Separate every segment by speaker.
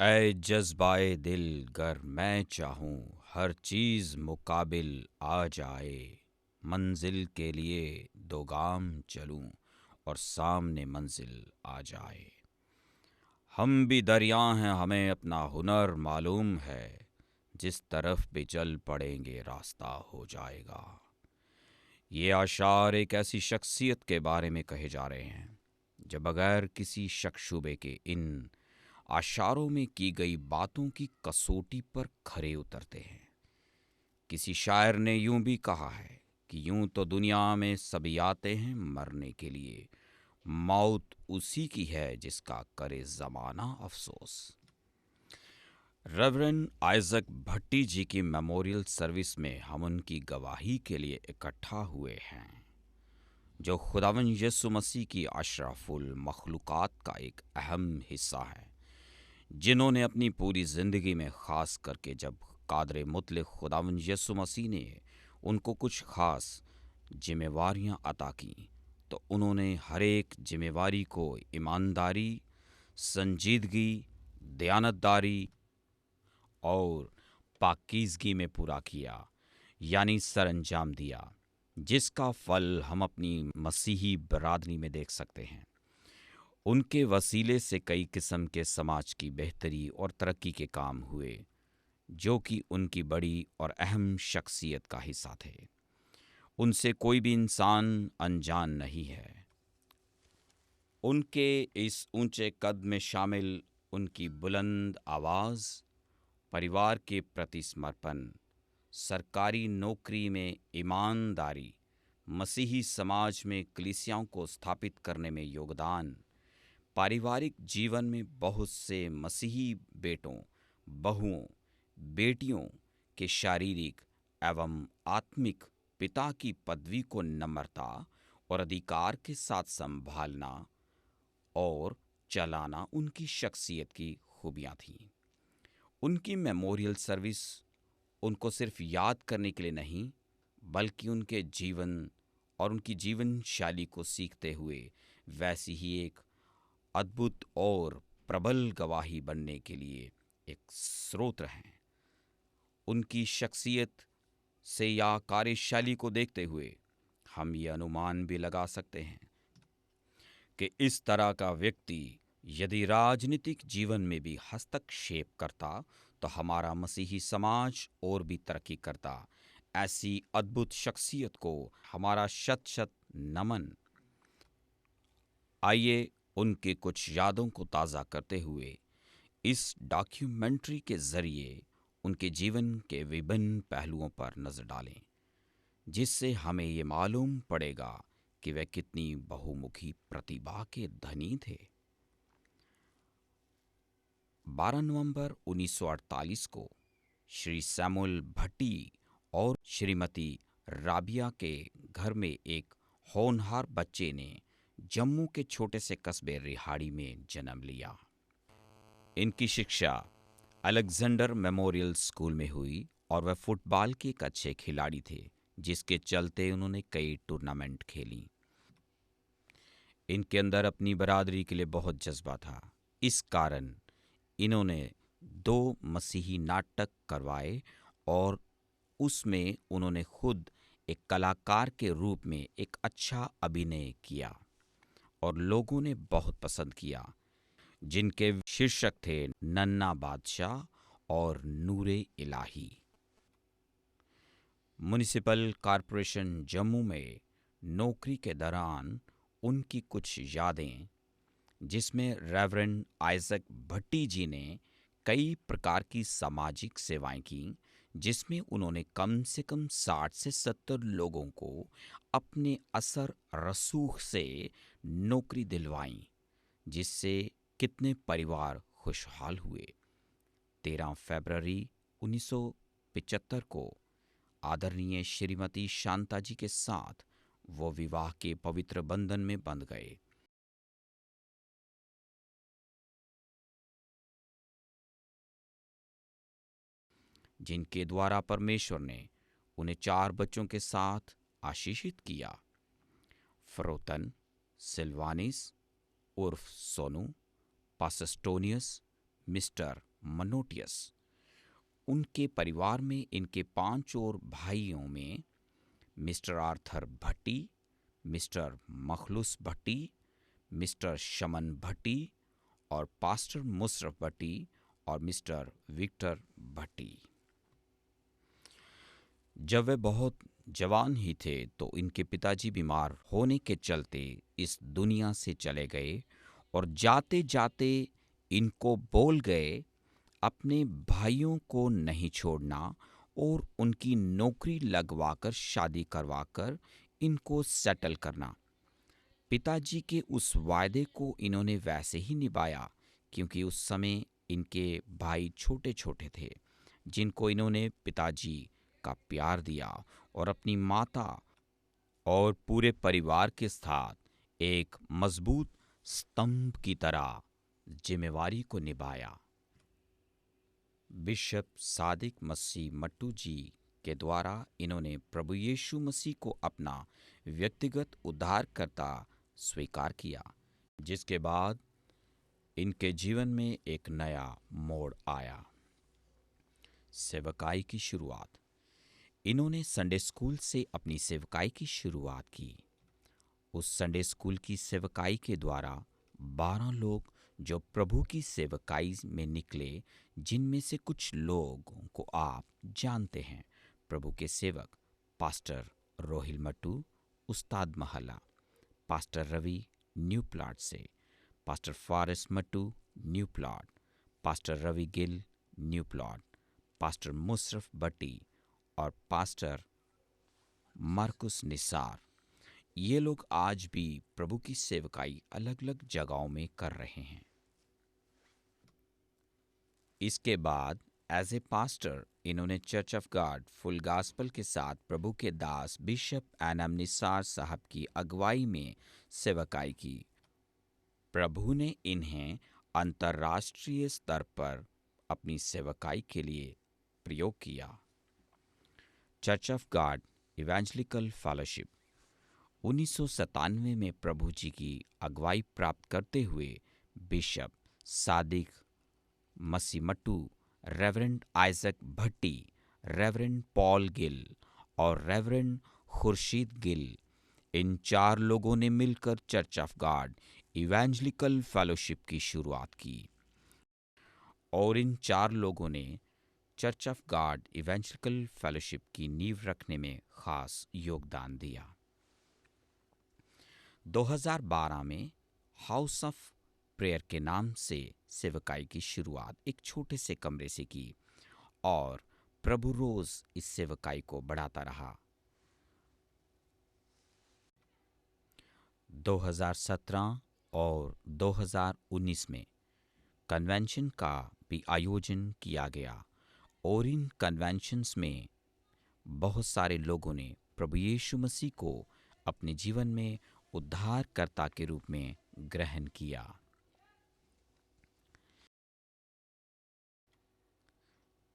Speaker 1: ऐ जज्बाए दिल गर मैं चाहूँ हर चीज़ मुकाबिल आ जाए, मंजिल के लिए दो गाम चलूँ और सामने मंजिल आ जाए। हम भी दरिया हैं, हमें अपना हुनर मालूम है, जिस तरफ भी चल पड़ेंगे रास्ता हो जाएगा। ये आशार एक ऐसी शख्सियत के बारे में कहे जा रहे हैं जो बगैर किसी शक शुबे के इन आशारों में की गई बातों की कसौटी पर खरे उतरते हैं। किसी शायर ने यूं भी कहा है कि यूं तो दुनिया में सभी आते हैं मरने के लिए, मौत उसी की है जिसका करे जमाना अफसोस। रेवरेंड आइजक भट्टी जी की मेमोरियल सर्विस में हम उनकी गवाही के लिए इकट्ठा हुए हैं, जो खुदावंद यीशु मसीह की अशरफुल मखलूकात का एक अहम हिस्सा है, जिन्होंने अपनी पूरी ज़िंदगी में ख़ास करके जब कादर मुतलक खुदावंद यीशु मसीह ने उनको कुछ ख़ास जिम्मेवारियां अता की, तो उन्होंने हर एक जिम्मेवारी को ईमानदारी, संजीदगी, दयानतदारी और पाकीज़गी में पूरा किया, यानी सरअंजाम दिया, जिसका फल हम अपनी मसीही बरादरी में देख सकते हैं। उनके वसीले से कई किस्म के समाज की बेहतरी और तरक्की के काम हुए, जो कि उनकी बड़ी और अहम शख्सियत का हिस्सा थे। उनसे कोई भी इंसान अनजान नहीं है। उनके इस ऊंचे कद में शामिल उनकी बुलंद आवाज़, परिवार के प्रति समर्पण, सरकारी नौकरी में ईमानदारी, मसीही समाज में कलीसियाओं को स्थापित करने में योगदान, पारिवारिक जीवन में बहुत से मसीही बेटों, बहुओं, बेटियों के शारीरिक एवं आत्मिक पिता की पदवी को नम्रता और अधिकार के साथ संभालना और चलाना उनकी शख्सियत की खूबियाँ थीं। उनकी मेमोरियल सर्विस उनको सिर्फ याद करने के लिए नहीं, बल्कि उनके जीवन और उनकी जीवन शैली को सीखते हुए वैसी ही एक अद्भुत और प्रबल गवाही बनने के लिए एक स्रोत हैं। उनकी शख्सियत से या कार्यशैली को देखते हुए हम ये अनुमान भी लगा सकते हैं कि इस तरह का व्यक्ति यदि राजनीतिक जीवन में भी हस्तक्षेप करता तो हमारा मसीही समाज और भी तरक्की करता। ऐसी अद्भुत शख्सियत को हमारा शत शत नमन। आइए उनके कुछ यादों को ताज़ा करते हुए इस डॉक्यूमेंट्री के ज़रिए उनके जीवन के विभिन्न पहलुओं पर नज़र डालें, जिससे हमें ये मालूम पड़ेगा कि वे कितनी बहुमुखी प्रतिभा के धनी थे। 12 नवंबर 1948 को श्री सैमुअल भट्टी और श्रीमती राबिया के घर में एक होनहार बच्चे ने जम्मू के छोटे से कस्बे रिहाड़ी में जन्म लिया। इनकी शिक्षा अलेक्जेंडर मेमोरियल स्कूल में हुई और वह फुटबॉल के एक अच्छे खिलाड़ी थे, जिसके चलते उन्होंने कई टूर्नामेंट खेली। इनके अंदर अपनी बरादरी के लिए बहुत जज्बा था। इस कारण इन्होंने 2 मसीही नाटक करवाए और उसमें उन्होंने खुद एक कलाकार के रूप में एक अच्छा अभिनय किया और लोगों ने बहुत पसंद किया, जिनके शीर्षक थे नन्ना बादशाह और नूरे इलाही। म्युनिसिपल कॉरपोरेशन जम्मू में नौकरी के दौरान उनकी कुछ यादें, जिसमें रेवरेंड आइजक भट्टी जी ने कई प्रकार की सामाजिक सेवाएं की, जिसमें उन्होंने कम से कम 60 से 70 लोगों को अपने असर रसूख से नौकरी दिलवाई, जिससे कितने परिवार खुशहाल हुए। 13 फरवरी 1975 को आदरणीय श्रीमती शांता जी के साथ वो विवाह के पवित्र बंधन में बंध गए। जिनके द्वारा परमेश्वर ने उन्हें 4 बच्चों के साथ आशीषित किया। फ्रोतन, सिल्वानिस उर्फ सोनू, पासस्टोनियस, मिस्टर मनोटियस। उनके परिवार में इनके 5 और भाइयों में मिस्टर आर्थर भट्टी, मिस्टर मखलूस भट्टी, मिस्टर शमन भट्टी और पास्टर मुशर्रफ भट्टी और मिस्टर विक्टर भट्टी। जब वे बहुत जवान ही थे तो इनके पिताजी बीमार होने के चलते इस दुनिया से चले गए और जाते जाते इनको बोल गए अपने भाइयों को नहीं छोड़ना और उनकी नौकरी लगवाकर शादी करवाकर इनको सेटल करना। पिताजी के उस वायदे को इन्होंने वैसे ही निभाया, क्योंकि उस समय इनके भाई छोटे छोटे थे जिनको इन्होंने पिताजी का प्यार दिया और अपनी माता और पूरे परिवार के साथ एक मजबूत स्तंभ की तरह जिम्मेवारी को निभाया। बिशप सादिक मसीह मट्टू जी के द्वारा इन्होंने प्रभु यीशु मसीह को अपना व्यक्तिगत उद्धारकर्ता स्वीकार किया, जिसके बाद इनके जीवन में एक नया मोड़ आया। सेवकाई की शुरुआत। इन्होंने संडे स्कूल से अपनी सेवकाई की शुरुआत की। उस संडे स्कूल की सेवकाई के द्वारा 12 लोग जो प्रभु की सेवकाई में निकले, जिनमें से कुछ लोगों को आप जानते हैं। प्रभु के सेवक पास्टर रोहिल मट्टू, उस्ताद Mahla, pastor Ravi new plot से, pastor Faris Mattoo new plot, pastor Ravi Gill new plot, pastor Musharraf Bhatti और पास्टर मार्कुस निसार। ये लोग आज भी प्रभु की सेवकाई अलग अलग जगहों में कर रहे हैं। इसके बाद एज ए पास्टर इन्होंने church of God full gospel के साथ प्रभु के दास बिशप एनएम निसार साहब की अगुवाई में सेवकाई की। प्रभु ने इन्हें अंतर्राष्ट्रीय स्तर पर अपनी सेवकाई के लिए प्रयोग किया। Church of God evangelical fellowship 1997 में प्रभु जी की अगुवाई प्राप्त करते हुए बिशप सादिक मसीह मट्टू, रेवरेंड आइजक भट्टी, रेवरेंड पॉल गिल और रेवरेंड खुर्शीद गिल, इन 4 लोगों ने मिलकर church of God evangelical fellowship की शुरुआत की और इन 4 लोगों ने church of God evangelical fellowship की नींव रखने में खास योगदान दिया। 2012 में हाउस ऑफ प्रेयर के नाम से सेवकाई की शुरुआत एक छोटे से कमरे से की और प्रभु रोज इस सेवकाई को बढ़ाता रहा। 2017 और 2019 में कन्वेंशन का भी आयोजन किया गया और इन कन्वेंशंस में बहुत सारे लोगों ने प्रभु यीशु मसीह को अपने जीवन में उद्धारकर्ता के रूप में ग्रहण किया।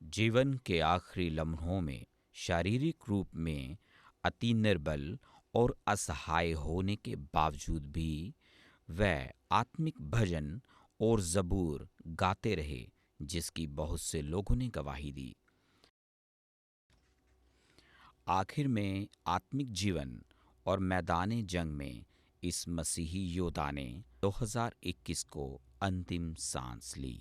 Speaker 1: जीवन के आखिरी लम्हों में शारीरिक रूप में अति निर्बल और असहाय होने के बावजूद भी वह आत्मिक भजन और ज़बूर गाते रहे, जिसकी बहुत से लोगों ने गवाही दी। आखिर में आत्मिक जीवन और मैदाने जंग में इस मसीही योद्धा ने 2021 को अंतिम सांस ली।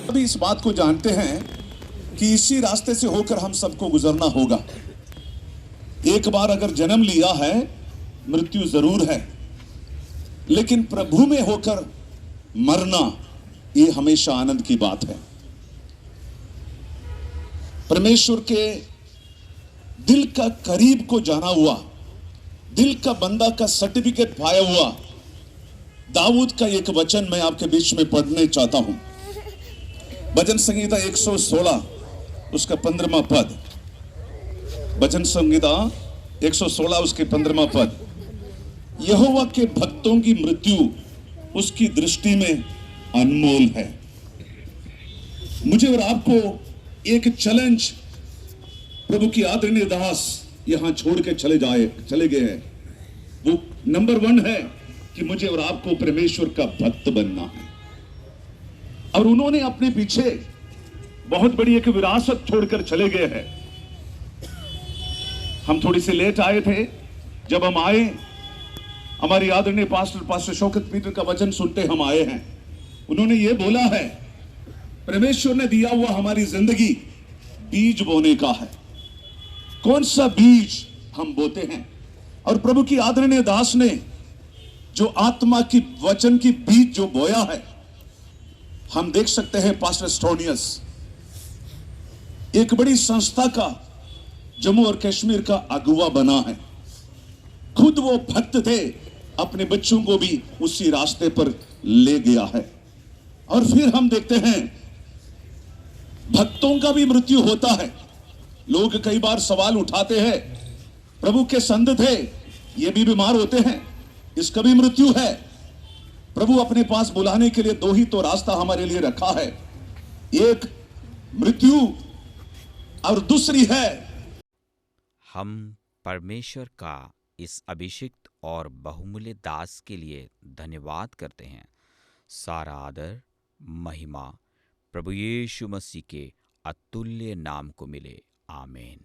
Speaker 2: अभी इस बात को जानते हैं कि इसी रास्ते से होकर हम सबको गुजरना होगा। एक बार अगर जन्म लिया है, मृत्यु जरूर है, लेकिन प्रभु में होकर मरना ये हमेशा आनंद की बात है। परमेश्वर के दिल का करीब को जाना हुआ दिल का बंदा का सर्टिफिकेट पाया हुआ दाऊद का एक वचन मैं आपके बीच में पढ़ने चाहता हूं। भजन संहिता 116 उसका 15वां पद। भजन संहिता 116 उसके 15वां पद। यहोवा के भक्तों की मृत्यु उसकी दृष्टि में अनमोल है। मुझे और आपको एक चैलेंज प्रभु की आदरणीय दास यहां छोड़ के चले गए हैं। वो नंबर 1 है कि मुझे और आपको परमेश्वर का भक्त बनना है। और उन्होंने अपने पीछे बहुत बड़ी एक विरासत छोड़कर चले गए हैं। हम थोड़ी सी लेट आए थे। जब हम आए, हमारी आदरणीय पास्टर शौकत पीटर का वचन सुनते हम आए हैं। उन्होंने ये बोला है, परमेश्वर ने दिया हुआ हमारी जिंदगी बीज बोने का है। कौन सा बीज हम बोते हैं? और प्रभु की आदरणीय दास ने जो आत्मा की वचन की बीज जो बोया है, हम देख सकते हैं पास्टर स्टोनियस एक बड़ी संस्था का जम्मू और कश्मीर का अगुवा बना है। खुद वो भक्त थे, अपने बच्चों को भी उसी रास्ते पर ले गया है। और फिर हम देखते हैं भक्तों का भी मृत्यु होता है। लोग कई बार सवाल उठाते हैं, प्रभु के संत थे, ये भी बीमार होते हैं, इसका भी मृत्यु है। प्रभु अपने पास बुलाने के लिए 2 ही तो रास्ता हमारे लिए रखा है, एक मृत्यु और दूसरी है।
Speaker 1: हम परमेश्वर का इस अभिषिक्त और बहुमूल्य दास के लिए धन्यवाद करते हैं। सारा आदर महिमा प्रभु यीशु मसीह के अतुल्य नाम को मिले। आमीन।